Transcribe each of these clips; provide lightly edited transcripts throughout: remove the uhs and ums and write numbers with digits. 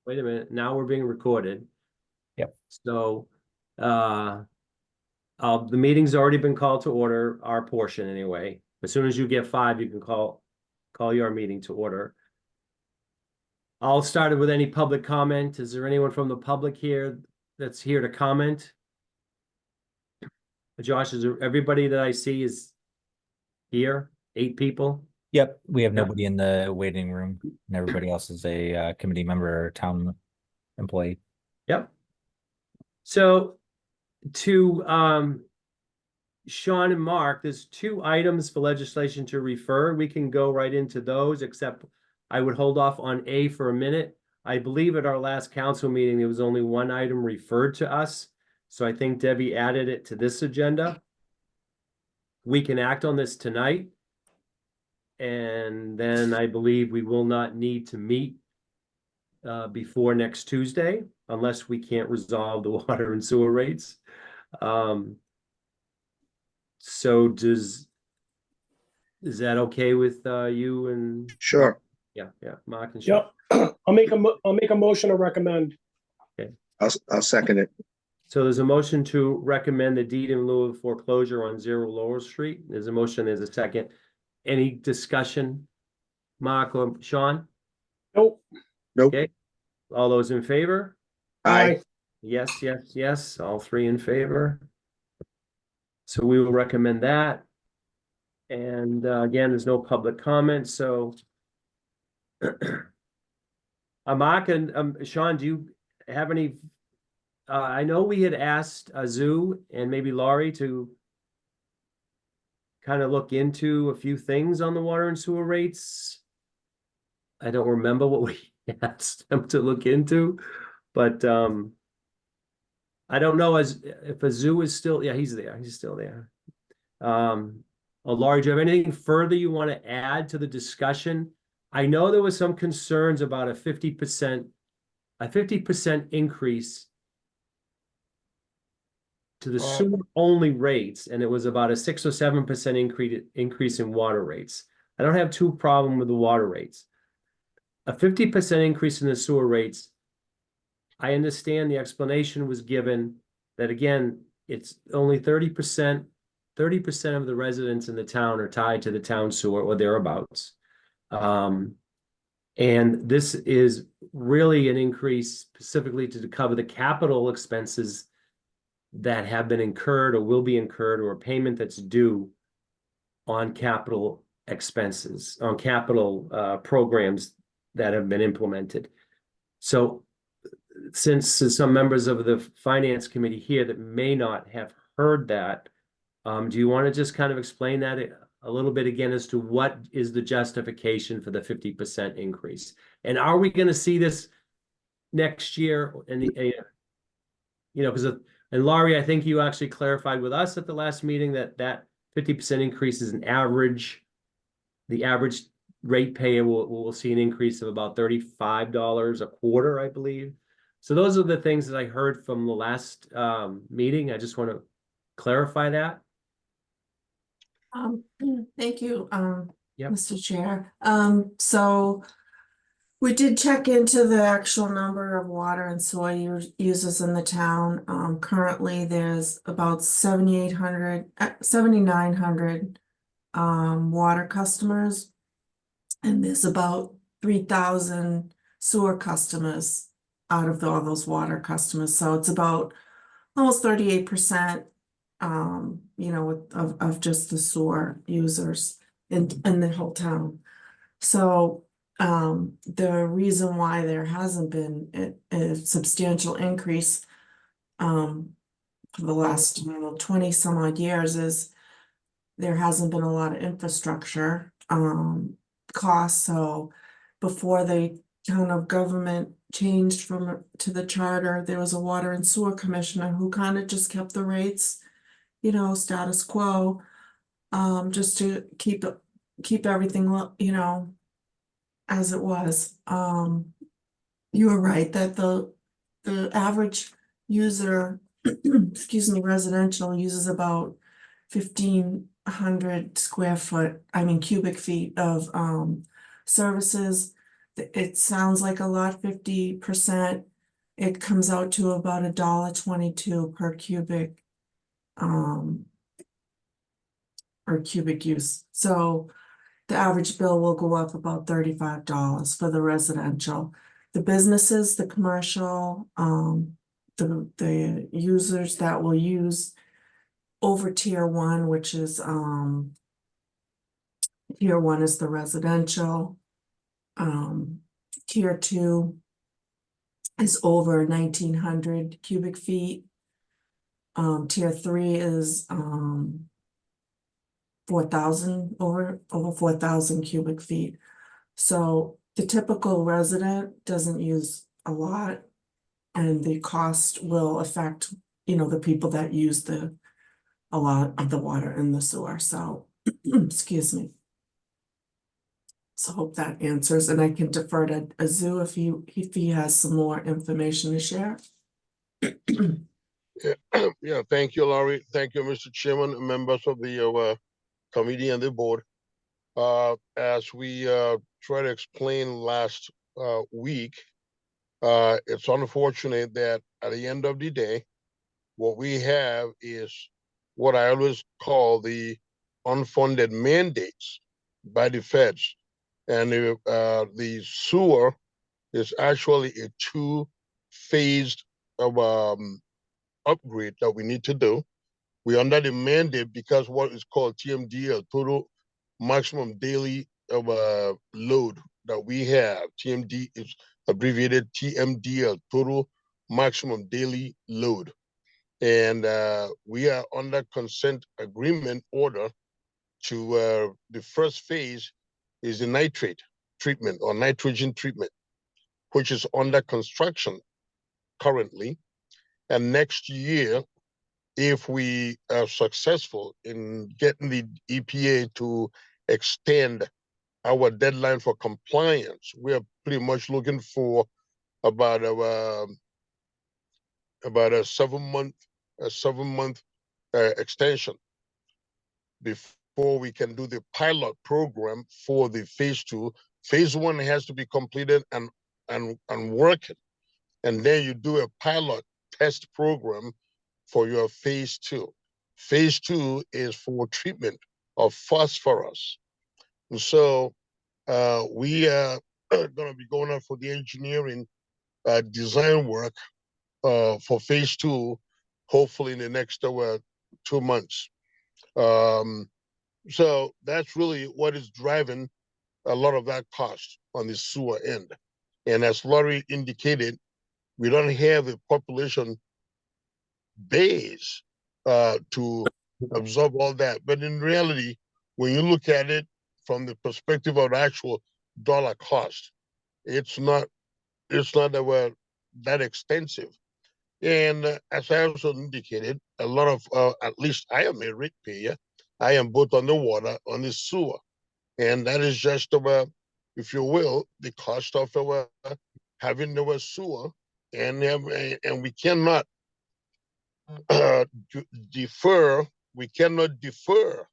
Wait a minute, now we're being recorded. Yep. So, the meeting's already been called to order, our portion anyway. As soon as you get 5, you can call your meeting to order. I'll start it with any public comment. Is there anyone from the public here that's here to comment? Josh, is there, everybody that I see is here? 8 people? Yep, we have nobody in the waiting room, and everybody else is a committee member or town employee. Yep. So to Sean and Mark, there's 2 items for legislation to refer. We can go right into those, except I would hold off on A for a minute. I believe at our last council meeting, there was only 1 item referred to us. So I think Debbie added it to this agenda. We can act on this tonight. And then I believe we will not need to meet before next Tuesday, unless we can't resolve the water and sewer rates. So is that okay with you and? Sure. Yeah, Mark and Sean. Yep. I'll make a motion to recommend. I'll second it. So there's a motion to recommend the deed in lieu of foreclosure on 0 Laurel Street. There's a motion, there's a second. Any discussion? Mark or Sean? Nope. Nope. Okay. All those in favor? Aye. Yes. All 3 in favor. So we will recommend that. And again, there's no public comment, so Mark and Sean, do you have any? I know we had asked Azu and maybe Laurie to kind of look into a few things on the water and sewer rates. I don't remember what we asked them to look into, but I don't know if Azu is still, yeah, he's there. He's still there. Laurie, do you have anything further you want to add to the discussion? I know there was some concerns about a 50% increase to the sewer only rates, and it was about a 6 or 7% increase in water rates. I don't have too problem with the water rates. A 50% increase in the sewer rates, I understand the explanation was given that, again, it's only 30% of the residents in the town are tied to the town sewer or thereabouts. And this is really an increase specifically to cover the capital expenses that have been incurred or will be incurred, or a payment that's due on capital expenses, on capital programs that have been implemented. So since some members of the finance committee here that may not have heard that, do you want to just kind of explain that a little bit again as to what is the justification for the 50% increase? And are we going to see this next year? And because and Laurie, I think you actually clarified with us at the last meeting that 50% increase is an average. The average ratepayer will see an increase of about $35 a quarter, I believe. So those are the things that I heard from the last meeting. I just want to clarify that. Thank you, Yep. Mr. Chair. So we did check into the actual number of water and sewer users in the town. Currently there's about 7,900 water customers, and there's about 3,000 sewer customers out of all those water customers. So it's about almost 38%. Of just the sewer users in the whole town. So the reason why there hasn't been a substantial increase for the last 20 some odd years is there hasn't been a lot of infrastructure costs. So before the town of government changed to the charter, there was a water and sewer commissioner who kind of just kept the rates status quo, just to keep everything, as it was. You were right that the average user, excuse me, residential uses about 1,500 cubic feet of services. It sounds like a lot, 50%. It comes out to about $1.22 per cubic. Or cubic use. So the average bill will go up about $35 for the residential. The businesses, the commercial, the users that will use over tier one, which is tier one is the residential. Tier two is over 1,900 cubic feet. Tier three is 4,000, over 4,000 cubic feet. So the typical resident doesn't use a lot, and the cost will affect, the people that use a lot of the water in the sewer. So, excuse me. So hope that answers, and I can defer to Azu if he has some more information to share. Yeah, thank you, Laurie. Thank you, Mr. Chairman, and members of the committee and the board. As we tried to explain last week, it's unfortunate that at the end of the day, what we have is what I always call the unfunded mandates by the feds. And the sewer is actually a two-phased upgrade that we need to do. We're under the mandate because what is called TMDL, total maximum daily load that we have. TMD is abbreviated TMDL, total maximum daily load. And we are under consent agreement order to the first phase is the nitrate treatment or nitrogen treatment, which is under construction currently. And next year, if we are successful in getting the EPA to extend our deadline for compliance, we are pretty much looking for about a 7 month extension before we can do the pilot program for the phase two. Phase one has to be completed and working, and then you do a pilot test program for your phase two. Phase two is for treatment of phosphorus. And so we are going to be going out for the engineering design work for phase two, hopefully in the next 2 months. So that's really what is driving a lot of that cost on the sewer end. And as Laurie indicated, we don't have a population base to absorb all that. But in reality, when you look at it from the perspective of the actual dollar cost, it's not that extensive. And as I also indicated, a lot of at least I am a ratepayer. I am both on the water, on the sewer, and that is just about, if you will, the cost of having the sewer, and we cannot defer. We cannot defer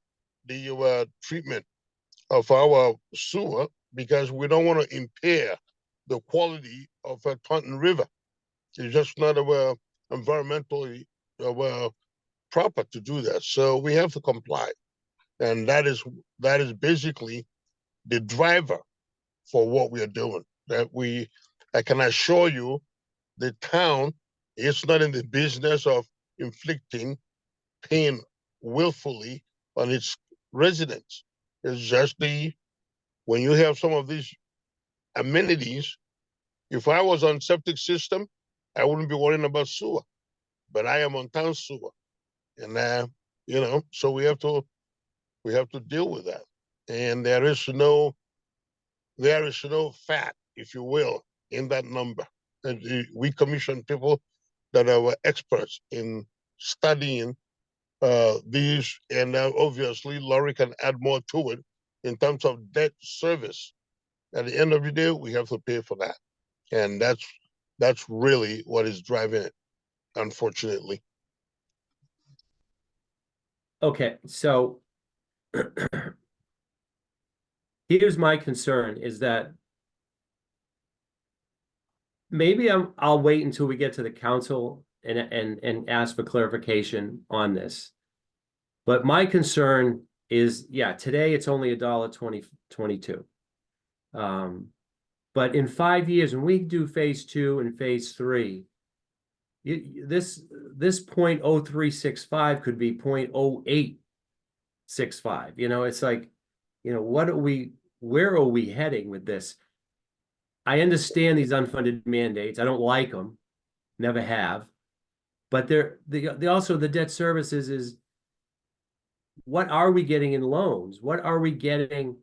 the treatment of our sewer because we don't want to impair the quality of a Taunton River. It's just not environmentally proper to do that. So we have to comply, and that is basically the driver for what we are doing. I can assure you, the town is not in the business of inflicting pain willfully on its residents. It's just when you have some of these amenities. If I was on septic system, I wouldn't be worrying about sewer, but I am on town sewer, and so we have to deal with that. And there is no fat, if you will, in that number. And we commission people that are experts in studying these, and obviously Laurie can add more to it in terms of debt service. At the end of the day, we have to pay for that, and that's really what is driving it, unfortunately. Okay, so here's my concern is that maybe I'll wait until we get to the council and ask for clarification on this. But my concern is, yeah, today it's only $1.22. But in 5 years, when we do phase 2 and phase 3, this 0.0365 could be 0.0865. You know, it's like, you know, where are we heading with this? I understand these unfunded mandates. I don't like them, never have. But they also, the debt services is, what are we getting in loans? What are we getting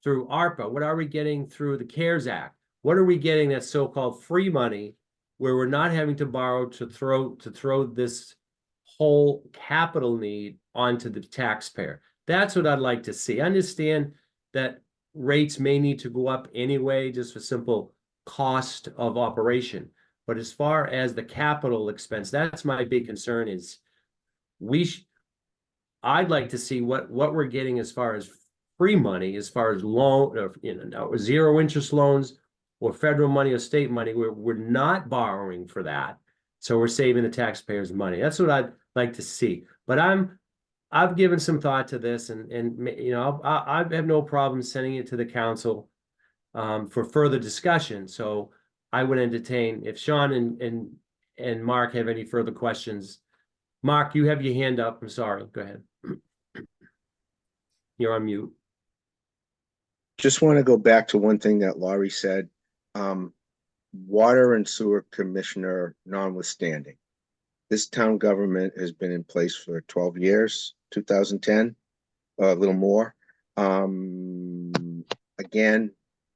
through ARPA? What are we getting through the CARES Act? What are we getting that's so-called free money, where we're not having to borrow to throw this whole capital need onto the taxpayer? That's what I'd like to see. I understand that rates may need to go up anyway, just for simple cost of operation. But as far as the capital expense, that's my big concern is I'd like to see what we're getting as far as free money, as far as loan, or, you know, zero interest loans or federal money or state money, where we're not borrowing for that. So we're saving the taxpayers money. That's what I'd like to see. But I've given some thought to this, and you know, I have no problem sending it to the council for further discussion. So I would entertain, if Sean and Mark have any further questions. Mark, you have your hand up. I'm sorry. Go ahead. You're on mute. Just want to go back to one thing that Laurie said. Water and sewer commissioner notwithstanding, this town government has been in place for 12 years, 2010, a little more. Again,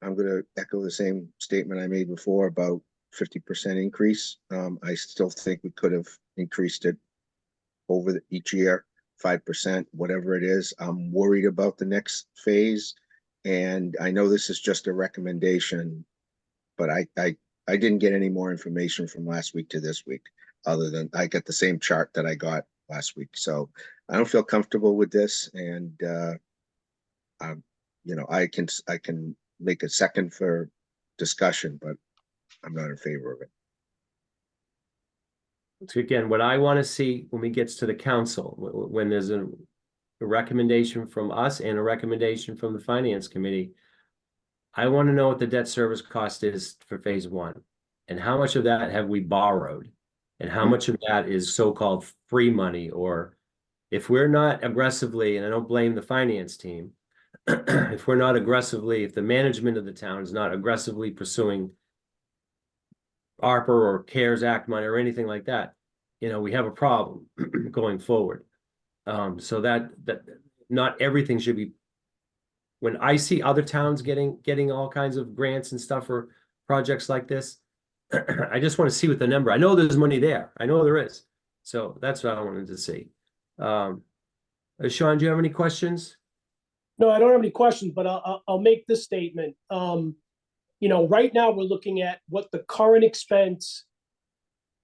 I'm going to echo the same statement I made before about 50% increase. I still think we could have increased it over each year, 5%, whatever it is. I'm worried about the next phase. And I know this is just a recommendation, but I didn't get any more information from last week to this week, other than I got the same chart that I got last week. So I don't feel comfortable with this. And, you know, I can make a second for discussion, but I'm not in favor of it. So again, what I want to see when we get to the council, when there's a recommendation from us and a recommendation from the finance committee, I want to know what the debt service cost is for phase 1, and how much of that have we borrowed, and how much of that is so-called free money. Or if we're not aggressively, and I don't blame the finance team, if the management of the town is not aggressively pursuing ARPA or CARES Act money or anything like that, you know, we have a problem going forward. So that not everything should be. When I see other towns getting all kinds of grants and stuff for projects like this, I just want to see what the number. I know there's money there. I know there is. So that's what I wanted to see. Sean, do you have any questions? No, I don't have any questions, but I'll make this statement. You know, right now we're looking at what the current expense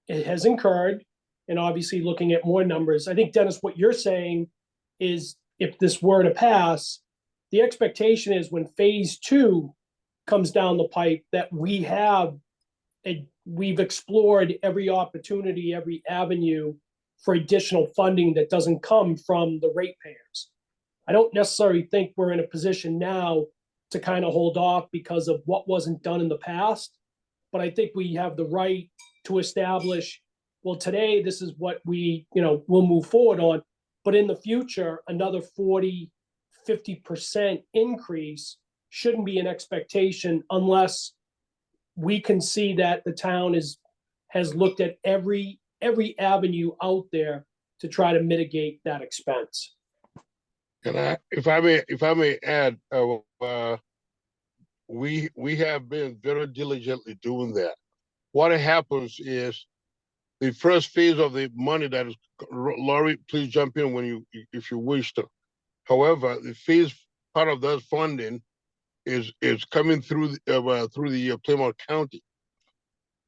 it has incurred, and obviously looking at more numbers. I think, Dennis, what you're saying is, if this were to pass, the expectation is when phase 2 comes down the pipe, that we've explored every opportunity, every avenue for additional funding that doesn't come from the ratepayers. I don't necessarily think we're in a position now to kind of hold off because of what wasn't done in the past. But I think we have the right to establish, well, today, this is what we'll move forward on. But in the future, another 40-50% increase shouldn't be an expectation, unless we can see that the town has looked at every avenue out there to try to mitigate that expense. And if I may add, we have been very diligently doing that. What happens is, the first phase of the money that is, Laurie, please jump in if you wish to. However, the phase part of that funding is coming through the Plymouth County.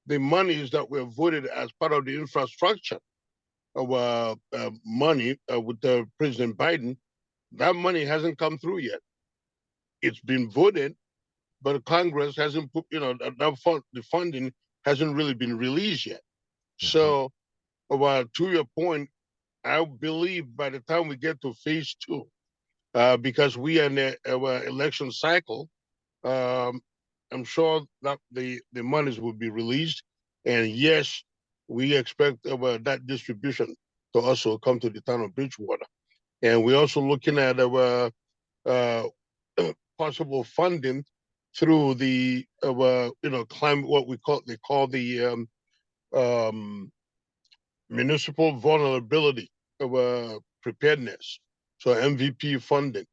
The monies that were voted as part of the infrastructure of money with President Biden, that money hasn't come through yet. It's been voted, but Congress hasn't put, the funding hasn't really been released yet. Mhm. So, to your point, I believe by the time we get to phase 2, because we are in the election cycle, I'm sure that the monies will be released, and yes, we expect that distribution to also come to the town of Bridgewater, and we're also looking at uh, possible funding through the climate, what they call the municipal vulnerability preparedness, so MVP funding.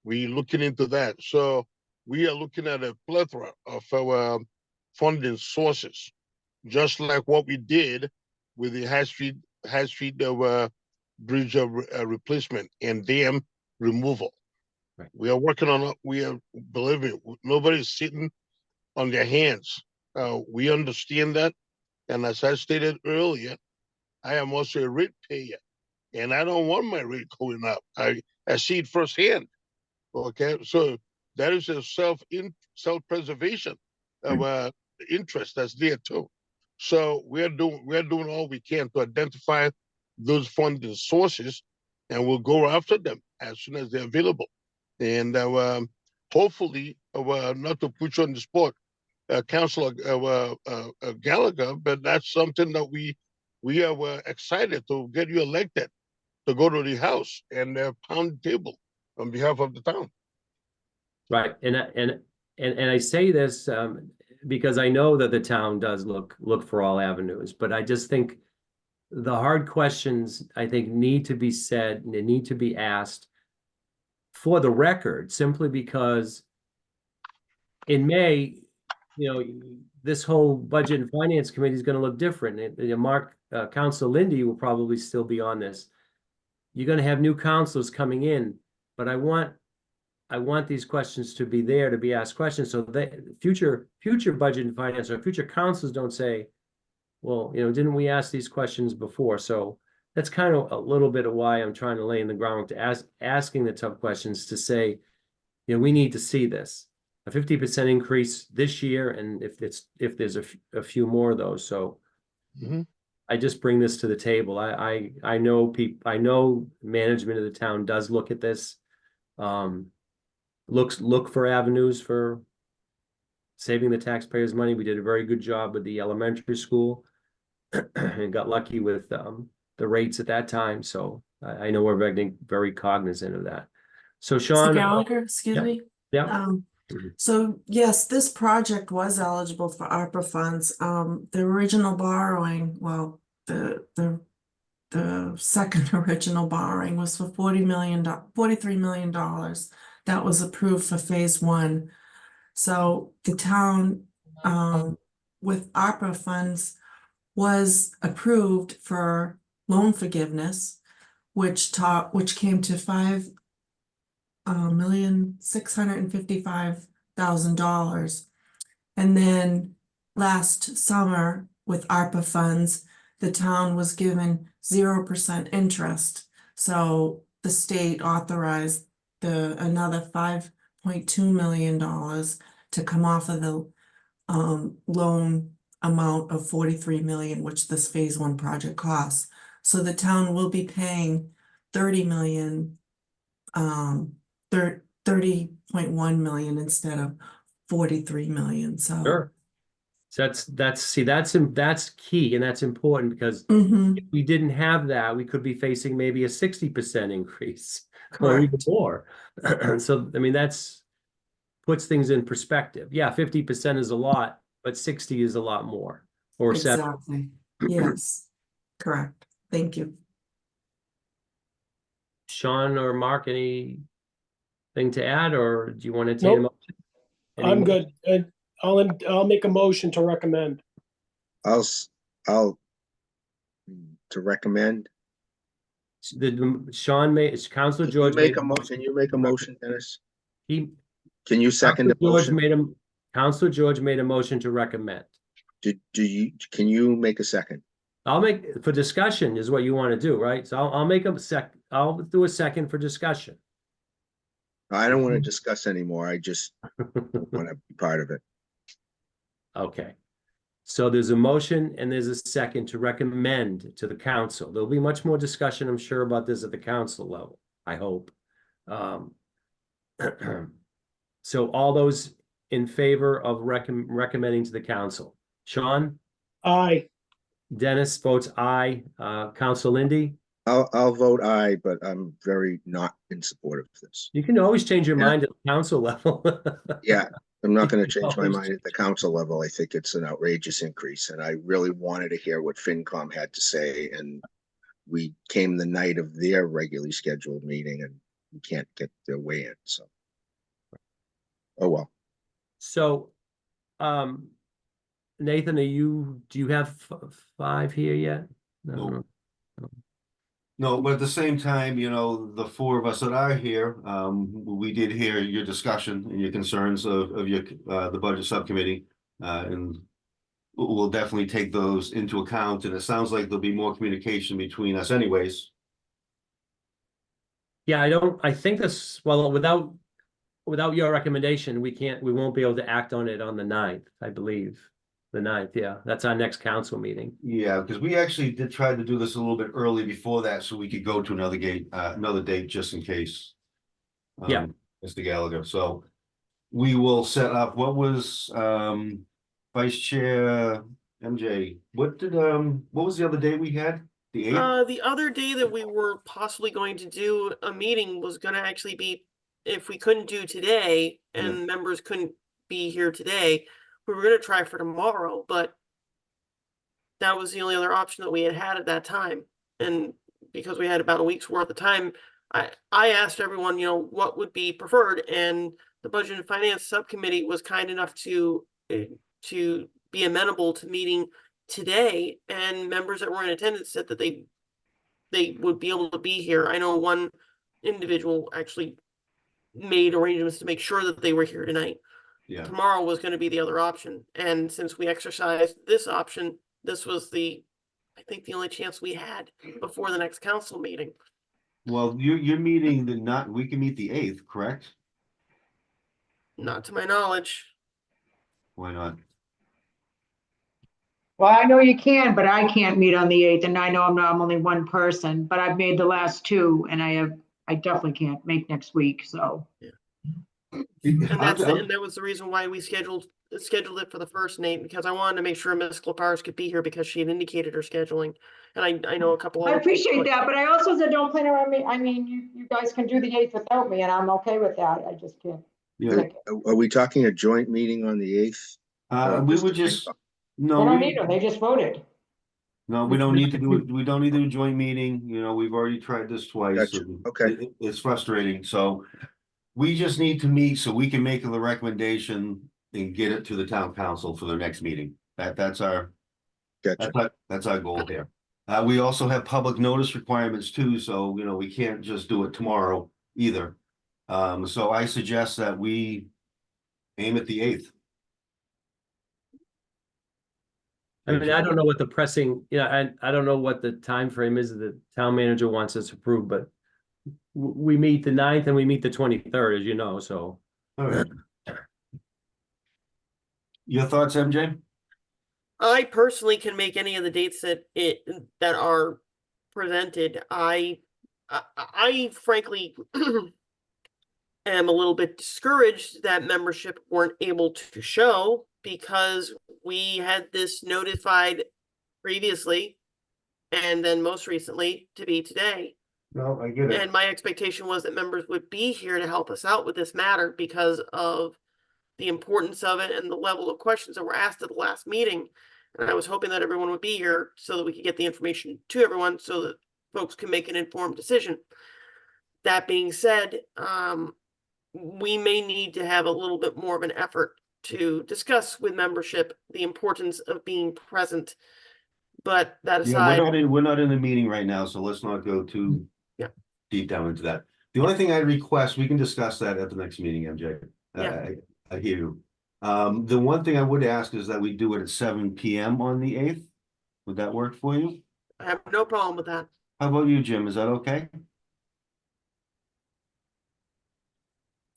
We're looking into that. So we are looking at a plethora of our funding sources, just like what we did with the High Street bridge replacement and dam removal. Right. We are working on. Believe me, nobody's sitting on their hands. We understand that, and as I stated earlier, I am also a ratepayer, and I don't want my rate going up. I see it firsthand. Okay, so that is a self-preservation of interest that's there too. So we're doing all we can to identify those funding sources, and we'll go after them as soon as they're available. And hopefully, not to put you on the spot, Councilor Gallagher, but that's something that we are excited to get you elected to go to the House and pound the table on behalf of the town. Right, and I say this because I know that the town does look for all avenues, but I just think the hard questions, I think, need to be said and they need to be asked for the record, simply because in May, this whole Budget and Finance Committee is going to look different. Council Lindy will probably still be on this. You're going to have new councilors coming in, but I want these questions to be there to be asked questions, so that future Budget and Finance or future councils don't say, well, didn't we ask these questions before? So that's kind of a little bit of why I'm trying to lay in the ground to asking the tough questions, to say, we need to see this, a 50% increase this year, and if there's a few more of those. So I just bring this to the table. I know management of the town does look at this, look for avenues for saving the taxpayers' money. We did a very good job with the elementary school and got lucky with the rates at that time. So I know we're very cognizant of that. So Mr. Sean, Gallagher, excuse yeah. me. yeah, So yes, this project was eligible for ARPA funds. The original borrowing, well, the second original borrowing was for $43 million. That was approved for phase 1. So the town, with ARPA funds, was approved for loan forgiveness, which came to $5,655,000. And then last summer, with ARPA funds, the town was given 0% interest. So the state authorized another $5.2 million to come off of the loan amount of 43 million, which this phase 1 project costs. So the town will be paying 30 million, 30.1 million instead of 43 million. So sure. So that's key, and that's important, because if we didn't have that, we could be facing maybe a 60% increase or even more. So I mean, that's puts things in perspective. Yeah, 50% is a lot, but 60 is a lot more. Or 7. exactly. Yes, correct. Thank you. Sean or Mark, anything to add, or do you want to take a Nope. motion? I'm good. I'll make a motion to recommend. I'll to recommend. Sean made, Councilor Can you George make made a motion? Can you make a motion, Dennis? he Can you second the Councilor George made a motion to recommend. Can you make a second? I'll make, for discussion is what you want to do, right? So I'll make I'll do a second for discussion. I don't want to discuss anymore. I just want to be part of it. Okay. So there's a motion and there's a second to recommend to the council. There'll be much more discussion, I'm sure, about this at the council level, I hope. So all those in favor of recommending to the council? Sean? Aye. Dennis votes aye. Council Lindy? I'll vote aye, but I'm very not in support of this. You can always change your Yeah. mind at the council level. Yeah, I'm not gonna change my Always mind at the council level. I think it's an outrageous increase, and I really wanted to hear what FinCom had to say, and we came the night of their regularly scheduled meeting, and we can't get their way in, so. Oh, well. So, Nathan, do you have 5 here yet? No. No, but at the same time, you know, the 4 of us that are here, we did hear your discussion and your concerns of your, the budget subcommittee. And we'll definitely take those into account, and it sounds like there'll be more communication between us anyways. Yeah, I think this, well, without your recommendation, we won't be able to act on it on the 9th, I believe. The 9th, yeah, that's our next council meeting. Yeah, because we actually did try to do this a little bit early before that, so we could go to another date just in case. Yeah. Mr. Gallagher, so we will set up, what was, Vice Chair MJ, what was the other day we had? The 8th? The other day that we were possibly going to do a meeting was gonna actually be, if we couldn't do today and members couldn't be here today, we were gonna try for tomorrow, but that was the only other option that we had at that time. And because we had about a week's worth of time, I asked everyone, you know, what would be preferred, and the Budget and Finance Subcommittee was kind enough to be amenable to meeting today, and members that were in attendance said that they would be able to be here. I know one individual actually made arrangements to make sure that they were here tonight. Yeah, Tomorrow was going to be the other option, and since we exercised this option, this was I think the only chance we had before the next council meeting. well, you're meeting we can meet the 8th, correct? Not to my knowledge. Why not? Well, I know you can, but I can't meet on the 8th, and I know I'm only one person, but I've made the last 2, and I definitely can't make next week, so. And that was the reason why we scheduled it for the first, Nate, because I wanted to make sure Ms. Clapars could be here because she had indicated her scheduling. And I know a couple I other appreciate people- that, but I also said, don't plan around me. I mean, you guys can do the 8th without me, and I'm okay with that. I just can't. Yeah, Are we talking a joint meeting on the 8th? we would just, They no, don't need them. They just voted. no, we don't need to do it, we don't need to do a joint meeting, you know, we've already tried this twice. Gotcha. and Okay. It's frustrating, so we just need to meet so we can make the recommendation and get it to the town council for their next meeting. That's our Gotcha. That's our goal here. We also have public notice requirements too, so, you know, we can't just do it tomorrow either. So I suggest that we aim at the 8th. I mean, I don't know what the pressing, I don't know what the time frame is that the town manager wants us to approve, but we meet the 9th and we meet the 23rd, as you know, so. All right. Your thoughts, MJ? I personally can make any of the dates that are presented. I frankly am a little bit discouraged that membership weren't able to show, because we had this notified previously and then most recently to be today. No, I get it. And my expectation was that members would be here to help us out with this matter because of the importance of it and the level of questions that were asked at the last meeting. And I was hoping that everyone would be here so that we could get the information to everyone so that folks can make an informed decision. That being said, we may need to have a little bit more of an effort to discuss with membership the importance of being present. But that Yeah, aside, we're not in the meeting right now, so let's not go too deep down into that. The only thing I request, we can discuss that at the next meeting, MJ. Yeah. I hear you. The one thing I would ask is that we do it at 7 PM on the 8th. Would that work for you? I have no problem with that. How about you, Jim? Is that okay?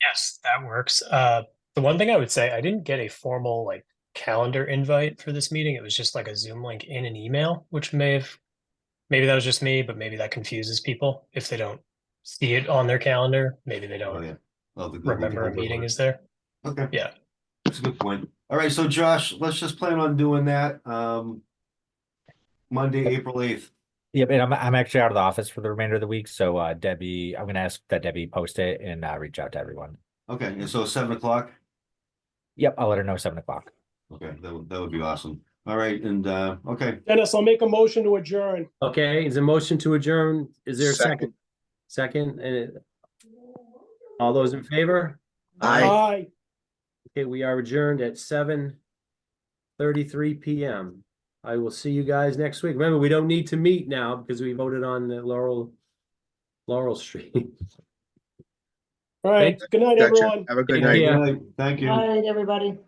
Yes, that works. The one thing I would say, I didn't get a formal calendar invite for this meeting. It was just like a Zoom link in an email, which maybe that was just me, but maybe that confuses people if they don't see it on their calendar. Maybe they Oh, don't yeah. Oh, the Google remember a Calendar meeting one. is there. Okay, Yeah. that's a good point. All right, so Josh, let's just plan on doing that, Monday, April 8th. Yep, and I'm actually out of the office for the remainder of the week, so Debbie, I'm gonna ask that Debbie post it and reach out to everyone. Okay, and so 7 o'clock? Yep, I'll let her know 7 o'clock. Okay, that would be awesome. All right, and, okay, Dennis, I'll make a motion to adjourn. Okay, is a motion to adjourn? Is there a second? Second, and all those in favor? Aye. Aye. Okay, we are adjourned at 7:33 PM. I will see you guys next week. Remember, we don't need to meet now because we voted on the Laurel Street. All right. Good night, Gotcha. everyone. Have a good Take night. care. good night. Thank you. Night, everybody.